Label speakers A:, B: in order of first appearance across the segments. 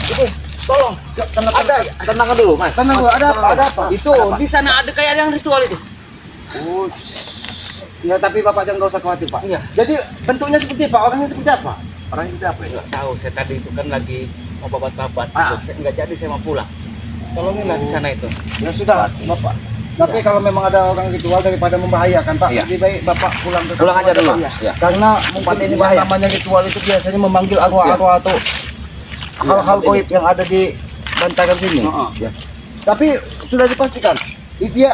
A: Itu tolong.
B: Tenang dulu, Mas.
A: Tenang dulu. Ada apa? Ada apa?
B: Itu di sana ada kayak yang ritual itu.
A: Oh. Ya tapi Bapak jangan usah khawatir, Pak.
B: Iya.
A: Jadi bentuknya seperti apa? Orangnya seperti apa? Orangnya seperti apa ya?
B: Enggak tahu, saya tadi itu kan lagi mau babat-babat.
A: Ah.
B: Enggak jadi saya mau pulang. Tolonginlah di sana itu.
A: Ya sudah, Bapak. Tapi kalau memang ada orang ritual daripada membahayakan, Pak,
B: Iya.
A: lebih baik Bapak pulang ke
B: Pulang aja dulu.
A: Pak.
B: Iya.
A: Karena mungkin
B: ini
A: yang
B: bahaya.
A: namanya ritual itu biasanya memanggil arwah-arwah atau hal-hal goib yang ada di bantaran sini. Ya. Tapi sudah dipastikan, dia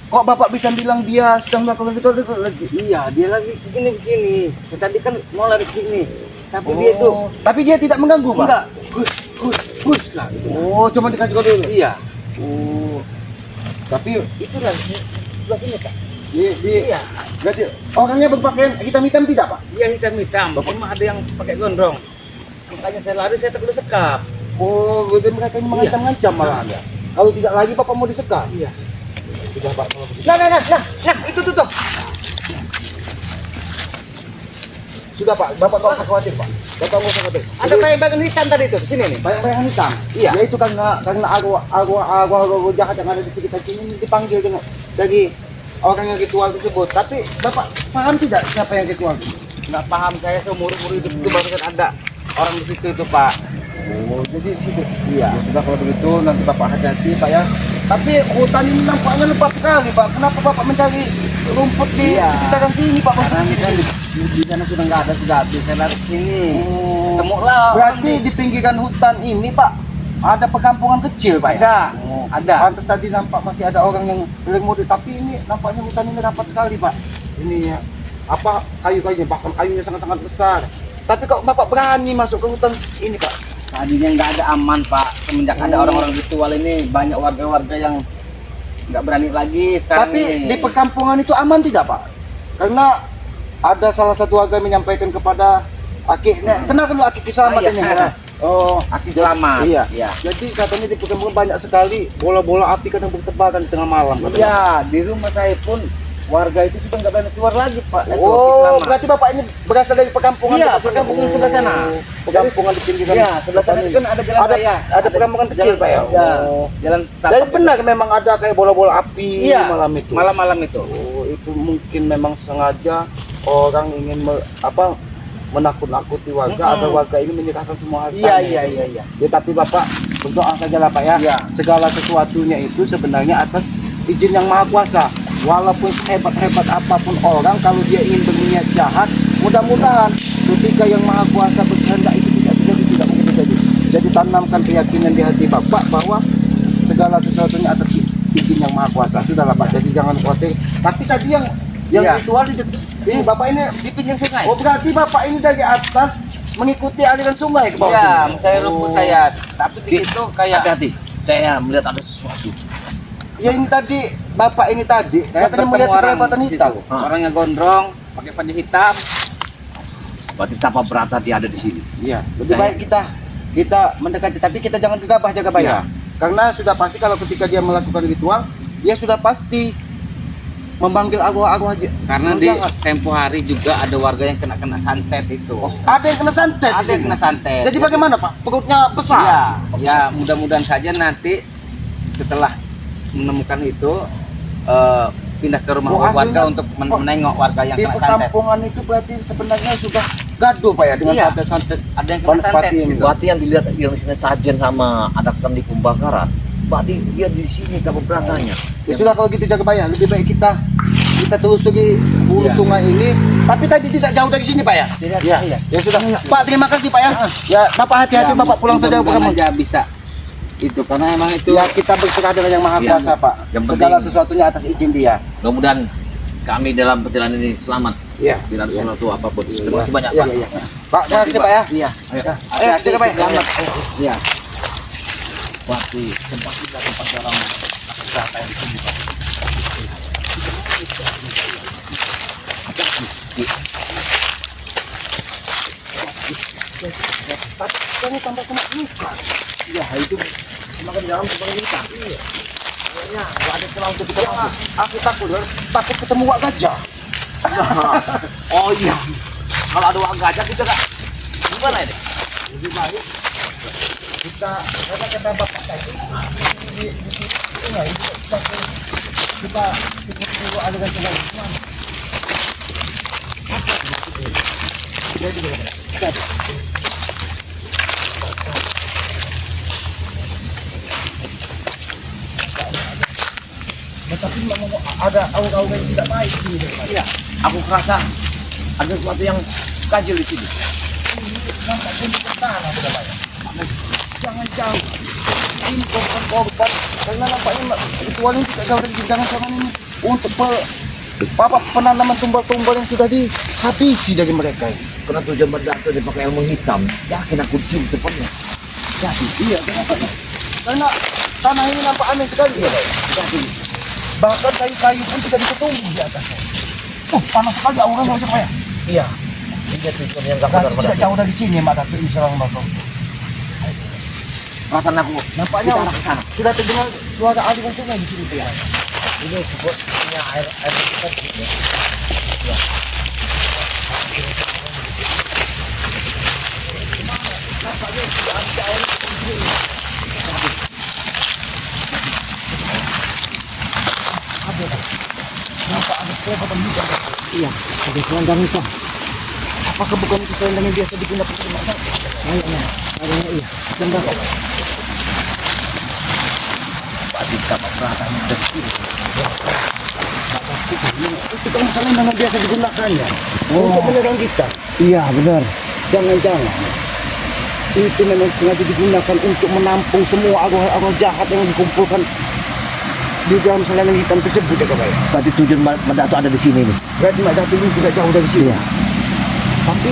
A: kok Bapak bisa bilang dia sedang melakukan ritual itu lagi?
B: Iya, dia lagi begini. Saya tadi kan mau lari ke sini. Tapi dia itu
A: Tapi dia tidak mengganggu, Pak?
B: enggak. Gus lah gitu.
A: Oh, cuma dikasih kode dulu.
B: Iya.
A: Oh. Tapi
B: Itu lah sebelah sini, Pak.
A: iya. Berarti orangnya berpakaian hitam-hitam tidak, Pak?
B: Dia hitam-hitam. Cuma ada yang pakai gondrong. Makanya saya lari, saya takut disekap.
A: Oh, berarti mereka ini mengancam-ngancam malah Anda. Kalau tidak lagi Bapak mau disekap.
B: Iya.
A: Sudah, Pak, kalau begitu.
B: Nah, itu tuh.
A: Sudah, Pak, Bapak tak usah khawatir, Pak. Bapak nggak usah khawatir.
B: Ada kayak bagian hitam tadi tuh, sini nih.
A: Bayang-bayang hitam.
B: Iya.
A: Ya itu karena arwah jahat yang ada di sekitar sini dipanggil dengan dari orang yang ritual tersebut. Tapi Bapak paham tidak siapa yang ritual?
B: Nggak paham, saya seumur-umur hidup itu baru kan ada orang di situ itu, Pak.
A: Oh, jadi gitu. Iya. Ya, sudah kalau begitu nanti Bapak hati-hati, Pak ya. Tapi hutan ini nampaknya lebat sekali, Pak. Kenapa Bapak mencari rumput di sekitaran sini, Pak?
B: Karena di sana sudah nggak ada, sudah habis. Saya lari ke sini.
A: Oh.
B: Temulah.
A: Berarti di pinggiran hutan ini, Pak, ada perkampungan kecil, Pak ya?
B: Ada.
A: Oh,
B: Ada.
A: Pantes tadi nampak masih ada orang yang paling muda, tapi ini nampaknya hutan ini rapat sekali, Pak. Ini ya, apa kayu-kayunya, bahkan kayunya sangat-sangat besar. Tapi kok Bapak berani masuk ke hutan ini, Pak?
B: Tadinya nggak ada aman, Pak. Semenjak ada orang-orang ritual ini, banyak warga-warga yang nggak berani lagi sekarang
A: Tapi
B: ini.
A: di perkampungan itu aman tidak, Pak? Karena ada salah satu warga menyampaikan kepada Aki, kenal Aki Kiselamat ini ya? Oh,
B: Aki Selamat.
A: Iya.
B: Iya.
A: Jadi katanya di perkampungan banyak sekali bola-bola api kadang bertebaran di tengah malam. katanya.
B: Iya, di rumah saya pun warga itu sudah nggak berani keluar lagi, Pak. Itu Aki
A: Oh,
B: Selamat.
A: berarti Bapak ini berasal dari perkampungan?
B: Iya,
A: dekat sini?
B: perkampungan sebelah sana.
A: Perkampungan di pinggiran.
B: Iya, sebelah sana itu kan ada jalan raya.
A: Ada perkampungan kecil, Pak ya?
B: Iya.
A: Oh.
B: Jalan
A: Jadi
B: tapak.
A: benar memang ada kayak bola-bola api
B: Iya,
A: malam itu.
B: Malam-malam itu.
A: Oh, itu mungkin memang sengaja orang ingin menakut-nakuti warga agar warga ini menyerahkan semua hartanya.
B: Iya.
A: Ya, tapi Bapak berdoa saja lah, Pak ya.
B: Iya.
A: Segala sesuatunya itu sebenarnya atas izin yang Maha Kuasa. Walaupun sehebat-hebat apapun orang, kalau dia ingin berniat jahat, mudah-mudahan ketika yang Maha Kuasa berkehendak itu tidak terjadi, tidak mungkin terjadi. Jadi tanamkan keyakinan di hati Bapak bahwa segala sesuatunya atas izin yang Maha Kuasa. Sudahlah, Pak. Jadi jangan khawatir. Tapi tadi yang
B: Iya.
A: ritual ini Bapak ini
B: Di pinggir sungai.
A: oh, berarti Bapak ini dari atas mengikuti aliran sungai ke bawah
B: Iya,
A: sini?
B: saya rumput saya. Tapi di situ kayak
C: Hati-hati, saya melihat ada sesuatu.
A: Ya ini tadi Bapak ini tadi
B: saya
A: katanya
B: bertemu
A: melihat
B: orang
A: sekelebatan
B: di
A: hitam.
B: situ. Orangnya gondrong, pakai baju hitam.
C: Berarti tapa berata dia ada di sini.
A: Iya, lebih
C: Saya-
A: baik kita mendekati, tapi kita jangan gegabah, jaga baik.
C: Iya.
A: Karena sudah pasti kalau ketika dia melakukan ritual, dia sudah pasti memanggil arwah-arwah aja.
B: Karena di tempo hari juga ada warga yang kena santet itu.
A: Ada yang kena santet.
B: Ada yang kena santet.
A: Jadi bagaimana, Pak? Perutnya besar.
B: Iya, ya mudah-mudahan saja nanti setelah menemukan itu pindah ke rumah
A: Oh,
B: warga
A: aslinya-
B: untuk menengok warga yang
A: Di
B: kena santet.
A: perkampungan itu berarti sebenarnya sudah gaduh, Pak ya, dengan
B: Iya.
A: santet-santet.
B: Ada yang kena santet.
A: Seperti ini.
C: Berarti yang dilihat yang sini sajen sama adaktan di pembakaran. Berarti dia di sini tak beratanya.
A: Ya sudah kalau gitu jaga bayar, lebih baik kita telusuri hulu
B: Iya.
A: sungai ini. Tapi tadi tidak jauh dari sini, Pak ya?
B: Tidak,
A: Iya.
B: iya.
A: Ya sudah. Pak, terima kasih, Pak ya. Ya, Bapak hati-hati, Bapak pulang saja ke
B: Mudah-mudahan
A: rumah.
B: aja bisa. Itu karena emang itu
A: Ya, kita berserah dengan yang Maha
C: Iya.
A: Kuasa, Pak.
C: Yang
A: Segala
C: penting-
A: sesuatunya atas izin dia.
C: Mudah-mudahan kami dalam perjalanan ini selamat.
A: Iya.
C: Tidak ada sesuatu apapun. Terima kasih banyak,
A: Iya,
C: Pak.
A: iya. Pak, terima kasih, Pak ya.
B: iya.
C: Ayo.
A: Ayo, jaga baik.
B: Selamat. Iya.
C: Berarti tempat kita tempat orang wisata yang di sini, Pak.
A: Kamu tambah kena luka.
C: Ya, itu semakin dalam semakin hitam.
A: Iya. Kayaknya nggak ada celah untuk kita masuk. Aku takut ketemu wak gajah.
C: Oh iya. Kalau ada uang gajah kita gak gimana ini?
A: Lebih baik kata bapak tadi di sungai kita seperti dulu aliran sungai mana? Tetapi ada aura-aura yang tidak baik di sini.
C: Iya, aku kerasa ada sesuatu yang ganjil di sini.
A: Nampak bentuk tanah tidak baik. Jangan jauh. Ini korban karena nampaknya ritual ini tidak jauh dari gintangan sama ini untuk penanaman tumbal-tumbal yang sudah dihabisi dari mereka ini.
C: Karena tujuan Badato dia pakai ilmu hitam, yakin aku cium depannya.
A: Jadi iya kenapa? Karena tanah ini nampak aneh sekali. Iya, jadi bahkan kayu-kayu pun tidak bisa tumbuh di atasnya. Panas sekali auranya macam apa ya?
C: Iya. Ini tujuan yang gak
A: Dan
C: benar
A: tidak
C: Badato.
A: jauh dari sini Mak Datuk ini serang Bapak.
C: Perasaan aku
A: Nampaknya
C: kita arah ke sana.
A: sudah terdengar suara aliran sungai di sini ya.
C: Ini sepertinya air besar gitu ya. Iya.
A: Nampak ada kelebatan juga.
C: Iya, ada selendang hitam.
A: Apakah bukan itu selendang yang biasa digunakan di masa?
C: Kayaknya iya.
A: Selendang.
C: Pak Dika Pak Pratama dari sini.
A: Itu kan selendang yang biasa digunakannya untuk menyerang kita.
C: Iya, benar.
A: Jangan-jangan itu memang sengaja digunakan untuk menampung semua arwah-arwah jahat yang dikumpulkan di dalam selendang hitam tersebut ya kawan.
C: Berarti tujuan Badato ada di sini nih.
A: Berarti Mak Datuk ini tidak jauh dari sini. Tapi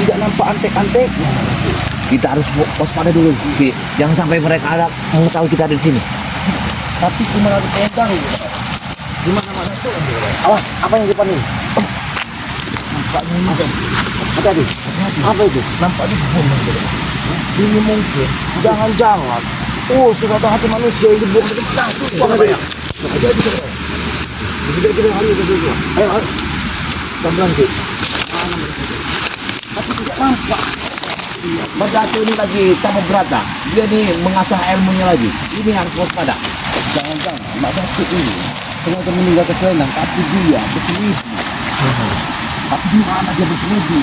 A: tidak nampak antek-anteknya. Mak Datuk.
C: Kita harus waspada dulu. Ki. Jangan sampai mereka ada mengetahui kita ada di sini.
A: Tapi cuma ada selendang gitu. Di mana Mak Datuk? Awas, apa yang di depan ini? Nampaknya ini kan. Hati-hati. Apa itu? Nampaknya bom gitu. Ini mungkin jangan-jangan sudah ada hati manusia yang dibuang ke depan. Kita hari dulu. Ayo, pelan-pelan sih. Tapi tidak nampak.
C: Badato ini lagi tambah berata. Dia nih mengasah ilmunya lagi. Ini harus waspada.
A: Jangan-jangan Mak Datuk ini sengaja meninggalkan selendang, tapi dia berselidi. Tapi di mana dia berselidi?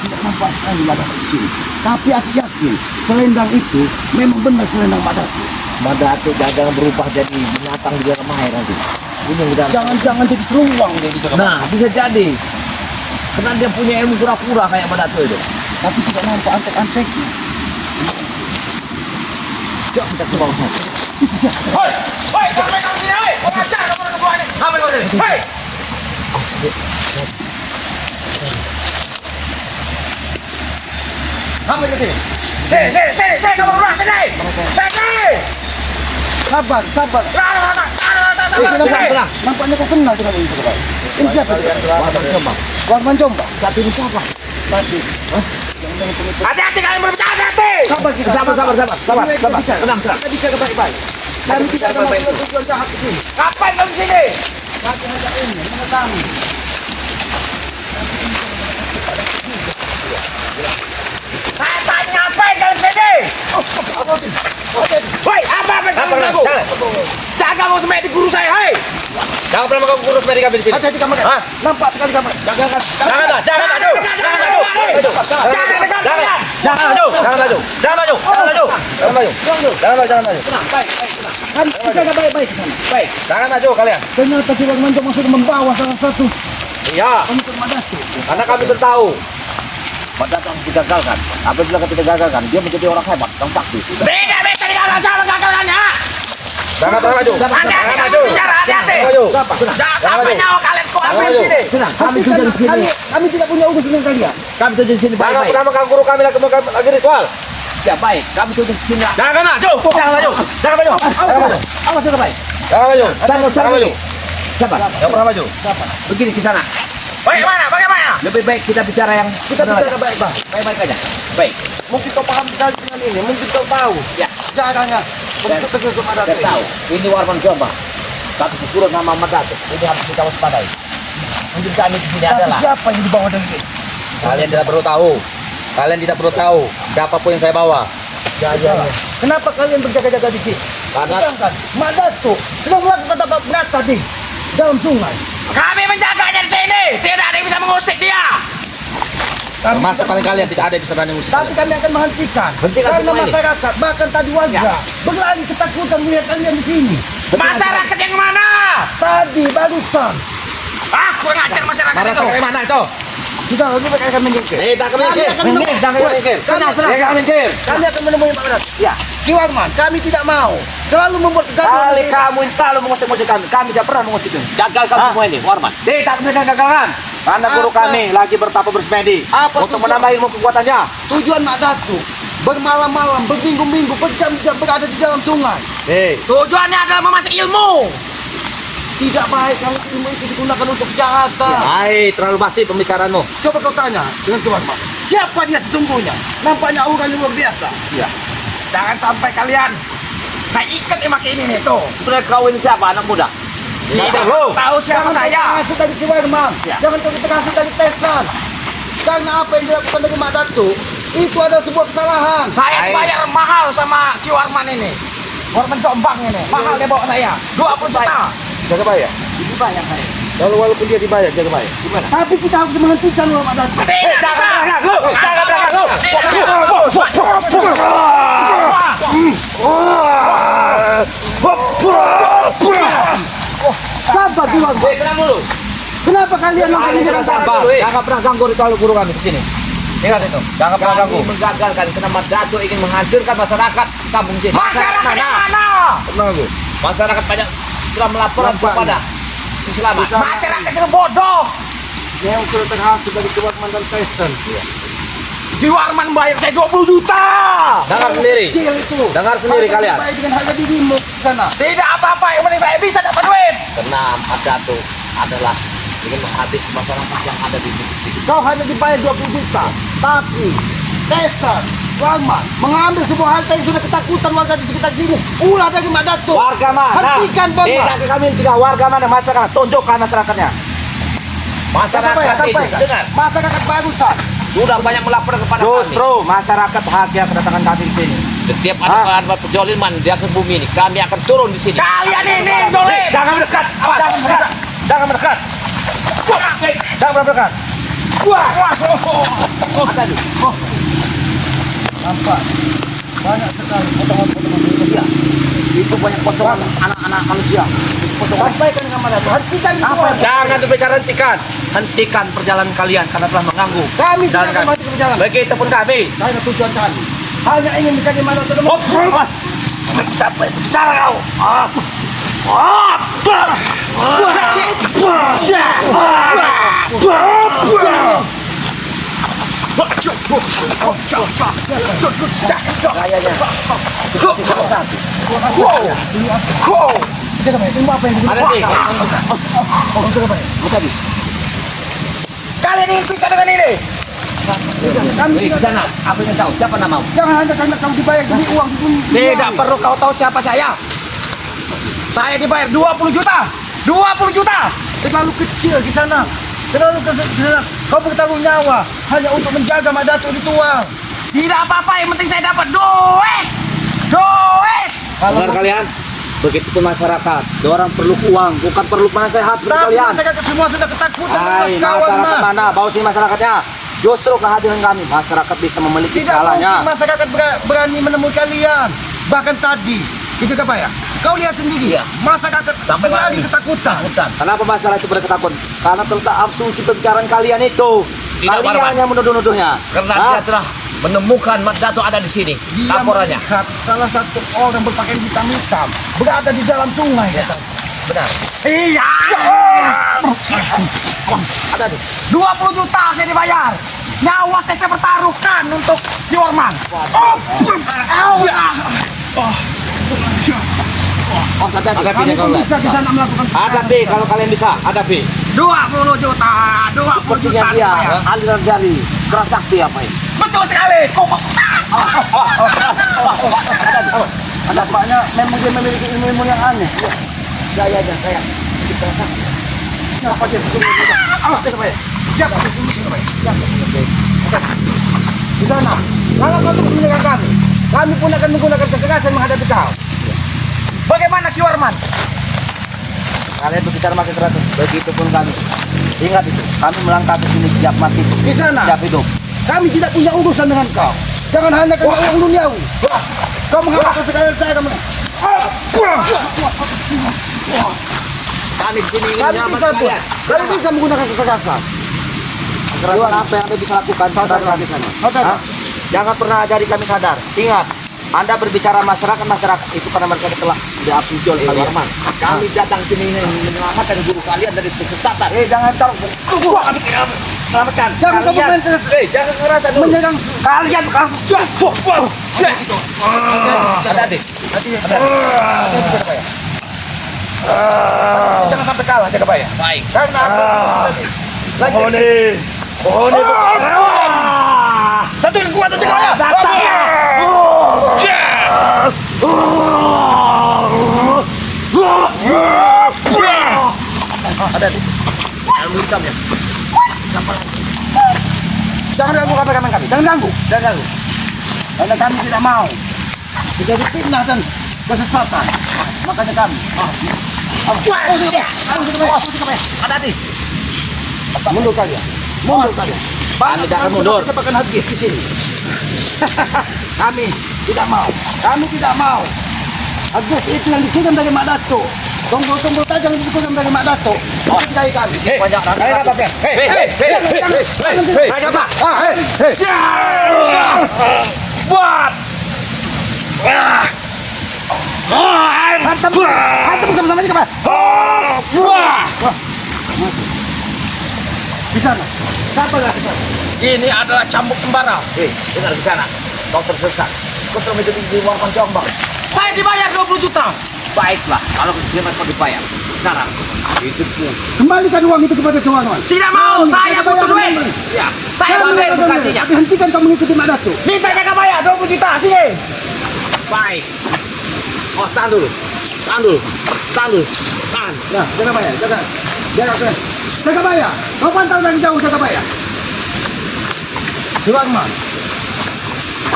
A: Tidak nampak sekali Mak Datuk di sini. Tapi aku yakin selendang itu memang benar selendang Mak Datuk.
C: Badato dagang berubah jadi binatang di dalam air nanti. Ini yang udah.
A: Jangan-jangan jadi seluang dia di dalam.
C: Nah, bisa jadi. Karena dia punya ilmu kura-kura kayak Badato itu.
A: Tapi tidak nampak antek-anteknya.
C: Coba kita ke bawah sana.
B: Hoi, hoi, sampai kamu sini, hoi. Kau ngajar kamu orang tua ini. Ambil kau sini. Hoi. Ambil ke sini. Sini, kamu berdua sini. Sini.
A: Sabar, sabar.
C: Tenang.
A: Nampaknya kau kenal dengan ini Pak. Ini siapa?
C: Warman Jombang.
A: Warman Jombang.
C: Satu ini siapa?
A: Tadi.
B: Hati-hati kalian berbicara, hati-hati.
A: Sabar kita.
C: Sabar. Tenang.
A: Kita bicara baik-baik. Kami tidak ada maksud tujuan jahat di sini.
B: Ngapain kamu di sini?
A: Raja-raja ini mengetahui.
B: Saya tanya ngapain kalian di sini? Hoi, apa kamu lagu? Jangan kamu semai di guru saya, hei. Jangan pernah kamu guru semai di kami di sini.
A: Hati-hati kamu.
B: Hah?
A: Nampak sekali kamu.
B: Jangan maju. Jangan maju. Tenang, baik, tenang.
A: Kan kita ada baik-baik ke sana.
B: Baik, jangan maju kalian.
A: Ternyata si Warman Jombang sudah membawa salah satu
B: Iya,
A: untuk Mak Datuk.
B: karena kami sudah tahu.
C: Badato harus digagalkan. Apabila kita gagalkan, dia menjadi orang hebat, yang sakti.
B: Tidak bisa digagalkan ya.
A: Jangan pernah maju.
B: Hati-hati kamu bicara, hati-hati. Jangan sampai nyawa kalian ku ambil di sini.
C: Tenang, kami tujuan di sini.
A: Kami tidak punya urusan dengan kalian.
C: Kami tujuan di sini
B: Jangan
C: baik-baik.
B: pernah mengganggu guru kami lagi ritual.
C: Ya baik, kami tujuan di sini.
B: Jangan maju.
A: Awas juga baik.
B: Jangan maju.
C: Sabar.
B: Jangan pernah maju.
C: Begini ke sana.
B: Bagaimana?
C: Lebih baik kita bicara yang
A: Kita
C: benar
A: bicara
C: aja.
A: baik-baik.
C: Baik-baik aja. Baik.
A: Mungkin kau paham sekali dengan ini. Mungkin kau tahu.
C: Ya.
A: Caranya untuk tegur ke Mak
C: Saya
A: Datuk.
C: tahu. Ini Warman Jombang. Tapi syukur nama Badato. Ini harus kita waspadai. Mungkin kami di sini
A: Tapi
C: adalah.
A: siapa yang dibawa dari sini?
B: Kalian tidak perlu tahu. Siapapun yang saya bawa.
C: Ya.
A: Kenapa kalian berjaga-jaga di sini?
C: Karena
A: Sedangkan Mak Datuk sedang melakukan tangkap berat tadi dalam sungai.
D: Kami menjaganya di sini. Tidak ada yang bisa mengusik dia.
B: Termasuk kalian tidak ada yang bisa berani musik.
A: Tapi kami akan menghentikan.
C: Hentikan
A: Karena
C: semua ini.
A: masyarakat, bahkan tadi warga berlari ketakutan melihat kalian di sini.
D: Masyarakat yang mana?
A: Tadi barusan
D: Ah, kurang ajar masyarakat
B: Marah
D: itu.
B: dari mana itu?
A: kita lebih baik akan menyingkir.
B: Tak
A: Kami akan menemui-
B: Jangan mikir.
A: Tenang, tenang.
B: Jangan mikir.
A: Kami akan menemui Pak Berat.
B: Ya.
A: Ki Warman, kami tidak mau selalu membuat kegaduhan.
B: Kali kamu selalu mengusik-musik kami. Kami tidak pernah mengusik ini.
C: gagalkan
B: Hah?
C: semua ini, Warman.
B: Tidak mereka gagalkan. Karena guru
A: Apa?
B: kami lagi bertapa bersemedi
A: Apa
B: untuk
A: tujuan?
B: menambah ilmu kekuatannya.
A: Tujuan Mak Datuk bermalam-malam, berminggu-minggu, berjam-jam berada di dalam sungai.
D: Tujuannya adalah memasak ilmu.
A: Tidak baik kalau ilmu itu digunakan untuk kejahatan.
B: Hai, terlalu basi pembicaraanmu.
A: Coba kau tanya dengan Ki Warman. Siapa dia sesungguhnya? Nampaknya orang yang luar biasa.
D: Jangan sampai kalian saya ikat emak ini nih tuh.
C: Sebenarnya kau ini siapa, anak muda?
D: Tidak
B: perlu.
D: tahu siapa
A: Jangan
D: saya.
A: kau terhasil dari Ki Warman.
D: Ya.
A: Jangan kau terhasil dari Tesan. Karena apa yang dilakukan dari Mak Datuk itu adalah sebuah kesalahan.
D: Saya
B: Hai.
D: dibayar mahal sama Ki Warman ini. Warman Jombang ini. Mahal dia bawa saya. 20 juta.
B: Jaga bayar.
A: Dibayar saya.
B: Kalau walaupun dia dibayar, jaga bayar. Gimana?
A: Tapi kita harus menghentikan Mak Datuk.
D: Tidak bisa.
B: Jangan berangkat lu.
A: Sabar Ki Warman.
C: Tenang dulu.
A: Kenapa kalian langsung menyerang saya?
B: Sabar. Jangan pernah ganggu ritual guru kami di sini. Ingat itu. Jangan pernah ganggu.
C: Kami menggagalkan karena Mak Datuk ingin menghancurkan masyarakat kampung sini.
D: Masyarakat yang mana?
B: Pernah ganggu.
C: Masyarakat banyak sudah melaporkan
A: Nampaknya.
C: kepada selamat.
D: Masyarakat itu bodoh.
A: Yang sudah terhasil dari Ki Warman dan Tesan.
D: Ki Warman bayar saya 20 juta.
B: Dengar sendiri.
A: Kecil itu.
B: Dengar sendiri
A: Harga
B: kalian.
A: dibayar dengan harga dirimu di sana.
D: Tidak apa-apa, yang penting saya bisa dapat duit.
C: Karena Mak Datuk adalah ingin menghabisi masyarakat yang ada di sini.
A: Kau hanya dibayar 20 juta. Tapi Tesan, Warman mengambil sebuah harta yang sudah ketakutan warga di sekitar sini. Ulah dari Mak Datuk.
B: Warga mana?
A: Hentikan Bang.
B: Tidak ke kami tiga warga mana masyarakat. Tunjukkan masyarakatnya.
C: Masyarakat
A: Sampai.
C: itu dengar
A: Masyarakat barusan.
C: sudah banyak melapor kepada kami.
B: Justru masyarakat bahagia kedatangan kami di sini.
C: Setiap ada pejoliman di atas bumi ini, kami akan turun di sini.
D: Kalian ini zolim.
B: Jangan mendekat. Jangan mendekat. Jangan mendekat. Jangan mendekat.
A: Nampak. Banyak sekali potongan-potongan manusia.
B: Itu banyak potongan anak-anak manusia.
A: Sampaikan dengan Mak Datuk. Hentikan itu. Warman.
B: Jangan berbicara hentikan. Hentikan perjalanan kalian karena telah mengganggu.
A: Kami tidak
B: Jangan.
A: akan mati berjalan.
B: Begitupun kami.
A: Saya tujuan kami. Hanya ingin mencari Mak Datuk.
B: Mas. Capek bicara kau.
A: Jaga baik. Tunggu apa yang
C: Ada sih.
D: Kalian ini ikut dengan ini.
A: Kami
C: Di sana, apa yang tahu? Siapa namamu?
A: jangan hanya karena kau dibayar demi uang
D: Tidak perlu kau tahu siapa saya. Saya dibayar 20 juta. 20 juta.
A: terlalu kecil di sana. Terlalu kecil. Kau bertaruh nyawa hanya untuk menjaga Mak Datuk dituang.
D: Tidak apa-apa, yang penting saya dapat duit. Duit.
B: Dengar kalian. Begitupun masyarakat. Orang perlu uang, bukan perlu nasihat dari
A: Tapi
B: kalian.
A: masyarakat semua sudah ketakutan
B: Hai,
A: dengan kawan
B: masyarakat
A: Mak.
B: mana? Bawa sini masyarakatnya. Justru kehadiran kami, masyarakat bisa memiliki
A: Tidak
B: segalanya.
A: mungkin masyarakat berani menemui kalian. Bahkan tadi di Jagabaya, kau lihat sendiri.
C: Iya.
A: Masyarakat
C: Sampai
A: berani
C: lari.
A: ketakutan.
B: Kenapa masalah itu berketakutan? Karena terletak asumsi pembicaraan kalian itu.
C: Tidak,
B: Kalian
C: Barman.
B: hanya menuduh-nuduhnya.
C: Karena
B: Hah?
C: dia telah menemukan Mak Datuk ada di sini.
A: Dia
C: Laporannya.
A: melihat salah satu orang berpakaian hitam-hitam berada di dalam sungai. katanya.
C: Benar.
D: Iya.
C: Ada tuh.
D: 20 juta saya dibayar. Nyawa saya pertaruhkan untuk Ki Warman.
C: Oh, hati-hati.
A: Kami pun bisa di sana melakukan
B: Hadapi kalau kalian bisa, hadapi.
D: 20 juta. 20
B: Sepertinya
D: juta
B: dia
D: dibayar.
B: aliran dari kerasakti apa ini?
D: Betul sekali.
A: Nampaknya memang dia memiliki ilmu-ilmu yang aneh.
B: Gaya kayak
A: Siapa dia? Siapa? Siapa? Di sana. Kalau kau terus menyerang kami,
D: kami pun akan menggunakan kekerasan menghadapi kau. Bagaimana Ki Warman?
A: Kalian berbicara makin keras, begitupun kami. Ingat itu, kami melangkah ke sini siap mati,
D: Di sana.
A: siap hidup.
D: Kami tidak punya urusan dengan kau. Jangan hanya karena uang duniawi. Kau mengharapkan sekalian saya kamu.
C: Kami di sini ingin
D: Kami
C: menyelamatkan
D: bisa pun.
C: kalian.
D: Kami bisa menggunakan kekerasan.
A: Kekerasan apa yang Anda bisa lakukan? Sadar di sana.
D: Sadar.
A: Hah? Jangan pernah ajari kami sadar. Ingat, Anda berbicara masyarakat itu karena masyarakat telah diasumsi oleh
C: Pak
A: kalian.
C: Warman, kami datang sini ingin menyelamatkan guru kalian dari kesesatan.
A: Jangan taruh.
C: Kami tidak selamatkan.
D: Jangan kamu
C: Kalian-
D: main
C: jangan ngerasa dulu.
D: menyerang kalian.
C: Hati-hati.
D: Jangan sampai kalah, jaga bayar.
C: Baik.
D: Karena lagi. Satu yang kuat jaga bayar.
C: Hati-hati. Jangan menghitam ya.
D: Jangan ganggu kameramen kami. Jangan ganggu. Jangan ganggu. Karena kami tidak mau terjadi fitnah dan kesesatan. Makanya kami.
C: Hati-hati.
D: Mundur kalian. Mundur kalian.
C: Kami tidak akan mundur.
D: Kita bahkan habis di sini. Kami tidak mau. Kami tidak mau. Agus itu yang dikirim dari Mak Dato. Tombol-tombol tajam yang dikirim dari Mak Dato. Percaya kami.
C: Banyak
D: Kalian apa, Pen?
C: Kalian apa?
D: Buat. Hantam bersama-sama aja, Pak. Di sana. Siapa lagi di sana?
C: Ini adalah cambuk sembara. Dengar di sana. Kau tersesat. Kau telah menjadi di Warman Jombang.
D: Saya dibayar 20 juta.
C: Baiklah, kalau kau dibayar. Sekarang, hidupmu.
D: Kembalikan uang itu kepada Tuan.
B: Tidak mau, saya butuh duit.
C: Ya,
B: Saya duit bukannya.
D: Tapi hentikan kamu mengikuti Mak Dato.
B: Minta jaga bayar 20 juta, sini.
C: baik. Oh, tahan dulu. Tahan dulu. Tahan dulu. Tahan.
D: Nah, jaga bayar, jaga. Jaga bayar. Kau pantau dari jauh jaga bayar. Warman.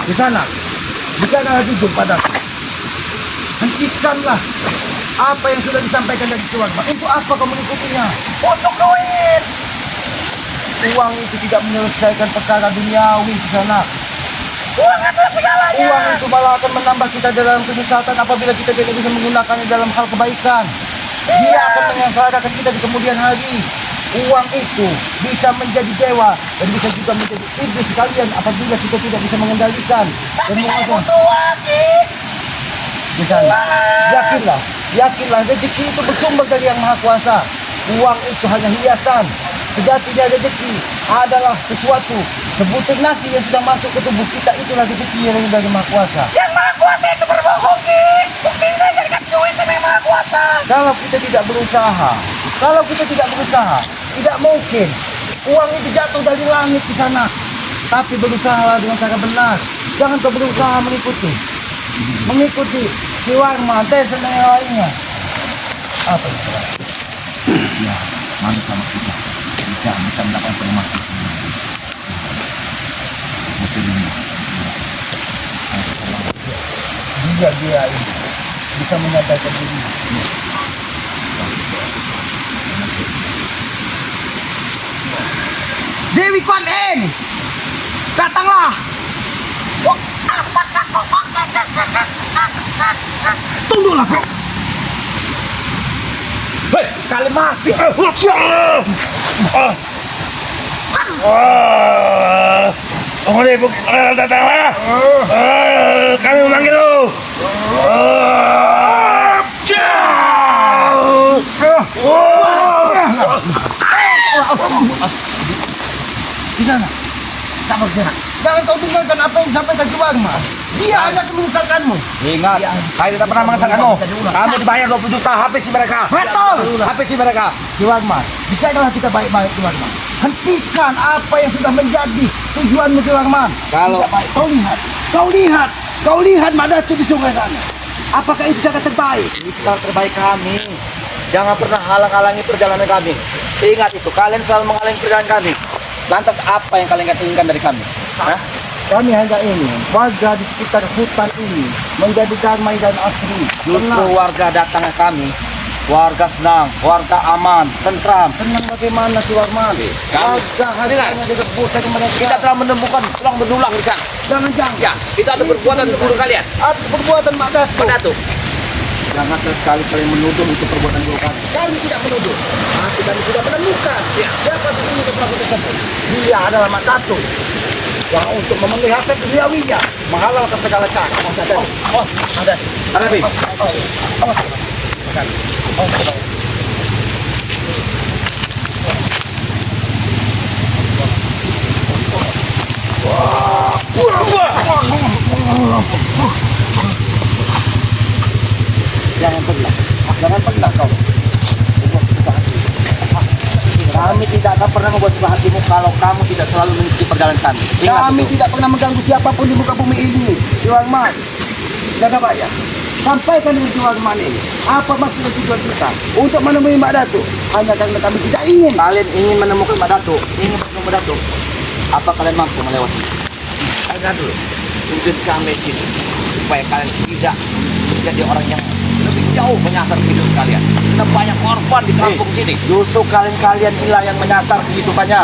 D: Di sana. Bicaralah jujur padaku. Hentikanlah apa yang sudah disampaikan dari Warman. Untuk apa kau mengikutinya? Untuk duit. Uang itu tidak menyelesaikan perkara duniawi di sana.
B: Uang adalah segalanya.
D: Uang itu malah akan menambah kita dalam kesesatan apabila kita tidak bisa menggunakannya dalam hal kebaikan. Dia akan menyengsarakan kita di kemudian hari. Uang itu bisa menjadi dewa dan bisa juga menjadi iblis sekalian apabila kita tidak bisa mengendalikan.
B: Tapi saya
D: menguasai.
B: butuh uang, Ki.
D: Di sana. Yakinlah rezeki itu bersumber dari Yang Maha Kuasa. Uang itu hanya hiasan. Sejatinya rezeki adalah sesuatu sebutir nasi yang sudah masuk ke tubuh kita, itulah rezeki yang dari Maha Kuasa.
B: Yang Maha Kuasa itu berbohong, Ki. Bukti saya jadi kasih duit sama Yang Maha Kuasa.
D: Kalau kita tidak berusaha, tidak mungkin uang itu jatuh dari langit di sana. Tapi berusaha dengan cara benar. Jangan kau berusaha mengikuti si Warman, Tesen dan yang lainnya. Apa itu?
A: Ya, manut sama kita. Bisa mendapatkan permasalahan.
D: Dia ini bisa menyadarkan diri. Dewi Kuan Yin, datanglah. Tunduklah kau. Hei, kali masih.
E: Datanglah. Kami memanggil lu.
D: Di sana. Sabar di sana. Jangan kau tinggalkan apa yang disampaikan si Warman. Dia hanya akan menyesatkanmu.
A: Ingat, saya tidak pernah mengesahkanmu. Kamu dibayar 20 juta, habisi mereka.
D: Betul.
A: Habisi mereka.
D: Di Warman, bicaralah kita baik-baik di Warman. Hentikan apa yang sudah menjadi tujuanmu di Warman.
A: Kalau-
D: Tidak baik. Kau lihat Mak Dato di sungai sana. Apakah itu cara terbaik?
A: Itu cara terbaik kami. Jangan pernah halang-halangi perjalanan kami. Ingat itu, kalian selalu menghalangi perjalanan kami. Lantas apa yang kalian inginkan dari kami? Hah? kami hanya ingin warga di sekitar hutan ini menjadi damai dan asri.
B: Justru warga datang ke kami, warga senang, warga aman, tentram.
A: Tenang bagaimana si Warman? Warga hanya direbut dari mereka.
C: Kita telah menemukan tulang benulang di sana.
A: Jangan-jangan
C: Ya, itu ada perbuatan guru kalian.
A: ada perbuatan Mak Datuk.
C: Pak Datuk.
B: Jangan sekali kalian menuduh itu perbuatan guru kami.
A: Kami tidak menuduh, tapi kami sudah menemukan siapa sesungguhnya pelaku tersebut. Dia adalah Mak Datuk yang untuk memenuhi hasrat duniawinya menghalalkan segala cara.
C: Ada.
B: Hadapi.
A: Jangan pernah kau membuat susah hati.
B: Kami tidak akan pernah membuat susah hatimu kalau kamu tidak selalu mengikuti perjalanan kami. Ingat
A: Kami
B: itu.
A: tidak pernah mengganggu siapapun di muka bumi ini. Warman, Jagabaya, sampaikan dengan Warman ini. Apa maksud dan tujuan kita untuk menemui Mbak Datuk? Hanya karena kami tidak ingin.
B: Kalian ingin menemukan Mbak Datuk, ingin bertemu Mbak Datuk. Apa kalian mampu melewati?
C: Ada dulu. Mungkin kami sini supaya kalian tidak menjadi orang yang lebih jauh menyasar kehidupan kalian. Karena banyak korban di kampung sini.
B: Justru kalian inilah yang menyasar kehidupannya.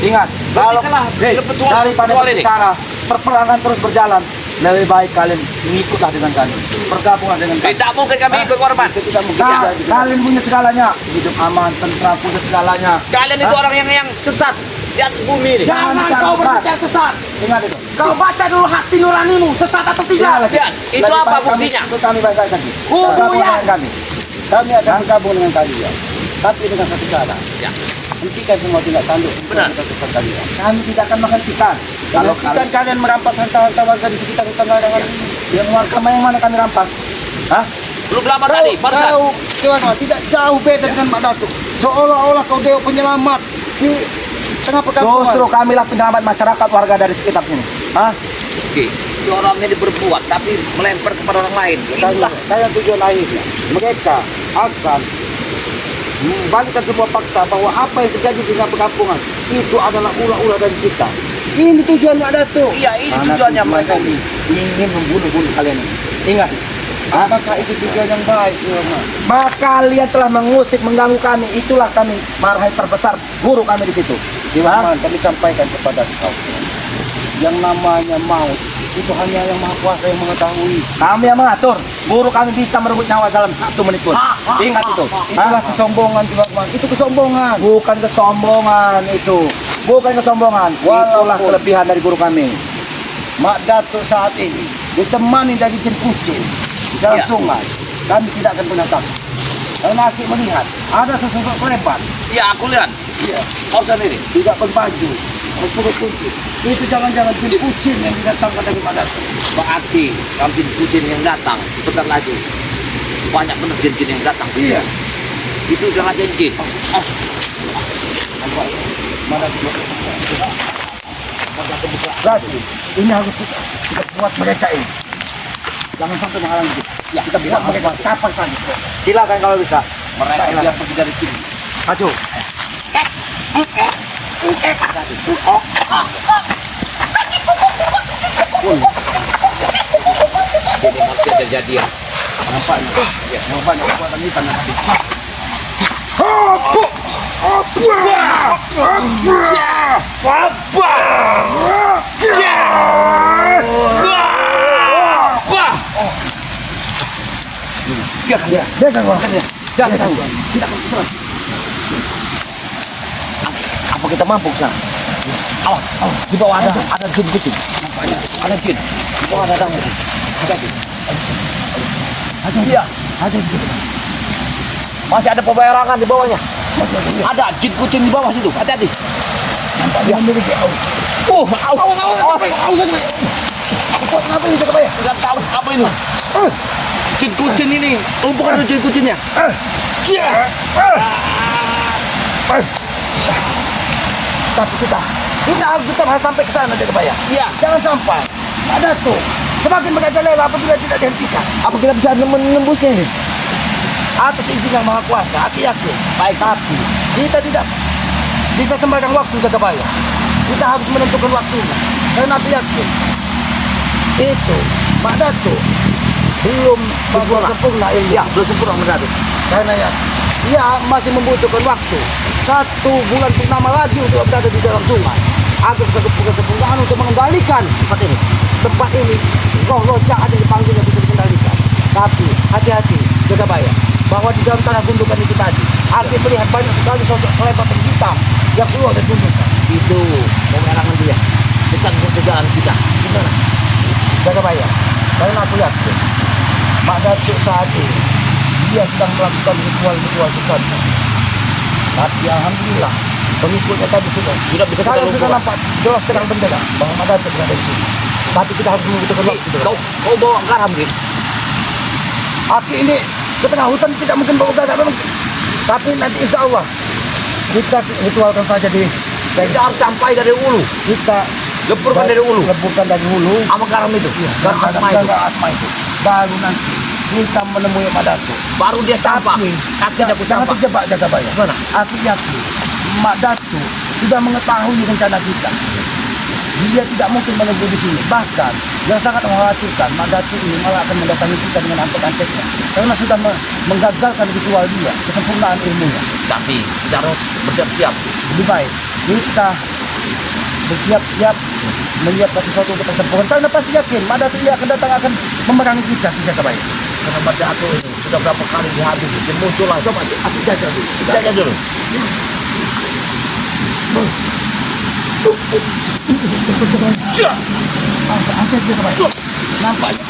B: Ingat, kalau daripada berbicara, perperangan terus berjalan, lebih baik kalian mengikutlah dengan kami, bergabunglah dengan kami.
C: Tidak mungkin kami ikut korban.
A: Itu tidak mungkin.
B: Kalian punya segalanya, hidup aman, tentram, punya segalanya.
C: Kalian itu orang yang sesat di atas bumi ini.
B: Jangan
A: Jangan
B: bicara
A: kau
B: sesat.
A: berbicara sesat.
B: Ingat itu.
A: Kau baca dulu hati nuranimu, sesat atau tidak.
C: Lihat, itu
B: Lebih
C: apa
B: baik
C: buktinya?
B: Ikut kami baik-baik saja.
A: Oh,
B: Bergabung
A: ya.
B: dengan kami. Kami akan bergabung dengan kalian. Tapi dengan satu cara.
C: Ya.
B: Hentikan semua tindak tanduk.
C: Benar.
B: Kesesat kalian. Kami tidak akan menghentikan. Kalau kalian merampas harta-harta warga di sekitar hutan larangan ini, yang warga yang mana kami rampas? Hah?
C: Belum lama tadi, barusan.
A: Kau, Kiwano, tidak jauh beda dengan Mak Datuk. Seolah-olah kau dewa penyelamat di tengah perkampungan.
B: Justru kamilah penyelamat masyarakat warga dari sekitar sini. Hah?
C: Oke, itu orang ini berbuat tapi melempar kepada orang lain. Inilah
A: Kalian tujuan akhirnya mereka akan membalikkan semua fakta bahwa apa yang terjadi di tengah perkampungan itu adalah ulah-ulah dari kita. Ini tujuan Mak Datuk.
C: iya ini
B: Karena
C: tujuannya
B: tujuan
C: mereka
B: kami
C: ini.
B: ingin membunuh kalian ini. Ingat.
A: Apakah itu tujuan yang baik, Kiwano?
B: Maka kalian telah mengusik, mengganggu kami. Itulah kami marahan terbesar guru kami di situ.
A: Kiwano, kami sampaikan kepada kau. Yang namanya maut itu hanya yang Maha Kuasa yang mengetahui.
B: Kami yang mengatur. Guru kami bisa merebut nyawa dalam 1 menit pun. Ingat itu.
A: Itulah kesombongan, Kiwano. Itu kesombongan.
B: Bukan kesombongan itu. Bukan kesombongan. Itulah
A: Walaupun-
B: kelebihan dari guru kami.
A: Mak Datuk saat ini ditemani dari jin kucing di dalam
C: Ya.
A: sungai. Kami tidak akan pernah takut. Karena aku melihat ada sesosok lebar.
C: Ya aku lihat.
A: Iya.
C: Kau sendiri.
A: Tidak berbaju. Berpuluh kucing. Itu jangan-jangan jin kucing yang didatangkan dari Mak Datuk.
C: Berarti kalau jin yang datang sebentar lagi banyak benar jin yang datang.
A: Iya.
C: Itu jangan jin.
A: Mak Datuk. Berarti ini harus kita buat mereka ini. Jangan sampai menghalangi kita.
C: Ya,
A: Kita buat mereka kapan saja.
B: Silakan kalau bisa.
C: Mereka biar pergi dari sini.
B: Maju.
C: Jadi manusia terjadian.
A: Nampaknya. Ya, nampaknya kekuatan kita nanti. Jangan gua. Jangan gua. Tidak akan bisa.
C: Apa kita mampu sana? Awas, awas. Di bawah ada jin kucing.
A: Nampaknya.
C: Ada jin.
A: Di bawah ada tangan. Ada di.
C: Iya.
A: Ada di.
C: Masih ada pembayaran di bawahnya.
A: Masih ada.
C: Ada jin kucing di bawah situ. Hati-hati.
A: Nampaknya memiliki aus.
C: Awas.
A: Aku buat apa ini Jagabaya?
C: Tidak tahu apa ini. Jin kucing ini. Oh, bukan ada jin kucingnya.
A: Tapi kita harus tetap harus sampai ke sana Jagabaya.
C: Iya.
A: Jangan sampai ada tuh semakin merajalela apabila tidak dihentikan.
C: Apa kita bisa menembusnya ini?
A: Atas izin yang Maha Kuasa, aku yakin.
C: Baik.
A: Tapi kita tidak bisa sembarang waktu Jagabaya. Kita harus menentukan waktunya.
D: Saya nabi yakin itu Mak Datuk belum sempurna ilmu.
C: Ya, belum sempurna mendadak.
D: Karena ya, dia masih membutuhkan waktu 1 bulan purnama lagi untuk berada di dalam sungai agar kesempurnaan untuk mengendalikan tempat ini roh-roh jahat yang dipanggilnya bisa dikendalikan. Tapi hati-hati, jaga bayar bahwa di dalam tanah gundukan itu tadi Aki melihat banyak sekali sosok kelebatan hitam yang keluar dari gundukan.
C: Itu pemenangan dia. Bukan jalan kita.
D: Gimana? Jaga bayar. Karena aku yakin Mak Datuk saat ini dia sedang melakukan ritual-ritual sesat. Tapi alhamdulillah pengikutnya tadi sudah
C: Sudah bisa kita
D: Kalian sudah
C: lumpuhkan.
D: nampak jelas terang benderang bahwa Mak Datuk berada di sini. Tapi kita harus membutuhkan waktu.
C: Kau bawa garam gitu.
D: Aki ini ke tengah hutan tidak mungkin bawa garam memang. Tapi nanti insya Allah kita ritualkan saja di
C: Kita harus sampai dari hulu.
D: kita
C: Lepurkan dari hulu.
D: leburkan dari hulu.
C: Sama garam itu. Garam asma itu.
D: Garam asma itu. Baru nanti kita menemui Mak Datuk.
C: Baru dia campak. Kaki aku
D: Jangan
C: campak.
D: terjebak jaga bayar.
C: Gimana?
D: Aku yakin Mak Datuk sudah mengetahui rencana kita. Dia tidak mungkin menunggu di sini. Bahkan yang sangat mengkhawatirkan Mak Datuk ini malah akan mendatangi kita dengan angkut-angkutnya. Karena sudah menggagalkan ritual dia, kesempurnaan ilmunya.
C: Tapi kita harus bersiap-siap.
D: Lebih baik kita bersiap-siap menyiapkan sesuatu untuk kesempurnaan. Karena pasti yakin Mak Datuk ini akan datang akan memerangi kita. Jaga baik.
C: Karena pada aku ini sudah berapa kali dihabisi. Dia muncul lah. Coba aku jaga dulu. Jaga dulu.
D: Angkat jaga baik. Nampaknya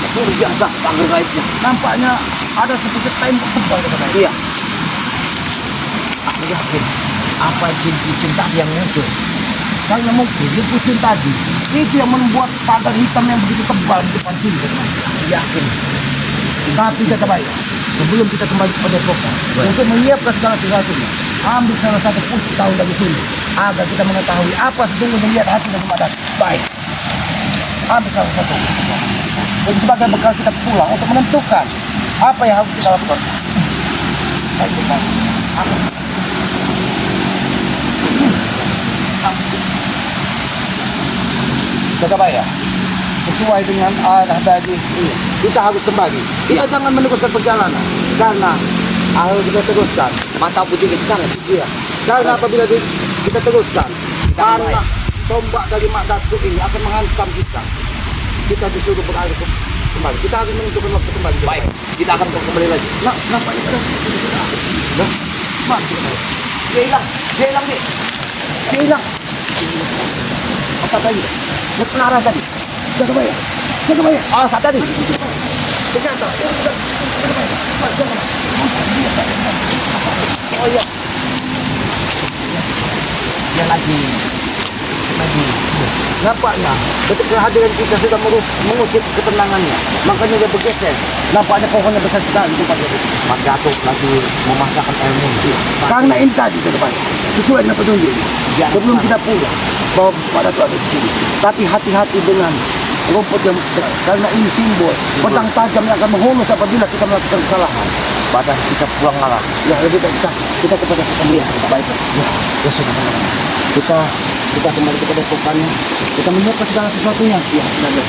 C: Luar biasa panggil baiknya.
D: nampaknya ada seperti tembok tebal jaga baik.
C: Iya. Aku yakin apa jin-jin tadi yang muncul.
D: Karena mungkin di kucing tadi itu yang membuat pagar hitam yang begitu tebal di depan sini.
C: Aku yakin.
D: Tapi jaga baik. Sebelum kita kembali kepada pokok, untuk menyiapkan segala sesuatunya, ambil salah satu putih tahun dari sini, agar kita mengetahui apa sesungguhnya niat hati dari Mak Datuk. Baik. Ambil salah satu. Jadi sebagai bekal kita pulang untuk menentukan apa yang harus kita lakukan. Baik, baik. Ambil. Jaga bayar sesuai dengan arah dari ini. Kita harus kembali. Kita jangan meneruskan perjalanan karena harus kita teruskan.
C: Mata putih ke sana.
D: Iya. Karena apabila kita teruskan, karena tombak dari Mak Datuk ini akan menghantam kita. Kita disuruh beralih kembali. Kita harus menentukan waktu kembali.
C: Baik, kita akan kembali lagi.
D: Nah, kenapa ini? Nah, Mak,
C: Dia hilang nih.
D: dia hilang. Apa tadi? Dia penarah tadi. Jaga bayar. Jaga bayar.
C: Oh, saat tadi.
D: Ternyata.
C: Oh iya. Dia lagi.
D: Nampaknya ketika kehadiran kita sudah mengusik ketenangannya, makanya dia bergeser. Nampaknya pohonnya besar sekali di tempat itu.
C: Mak Datuk lagi memasakkan ilmu.
D: Karena ini tadi ke depan, sesuai dengan petunjuk. Sebelum kita pulang, bahwa Mak Datuk ada di sini. Tapi hati-hati dengan rumput yang besar, karena ini simbol pedang tajam yang akan menghunus apabila kita melakukan kesalahan.
C: Pada kita pulang arah.
D: Ya lebih baik kita kepada kesembelian. Baik. Ya sudah. Kita kembali kepada pokoknya. Kita menyiapkan segala sesuatunya. Ya, benar.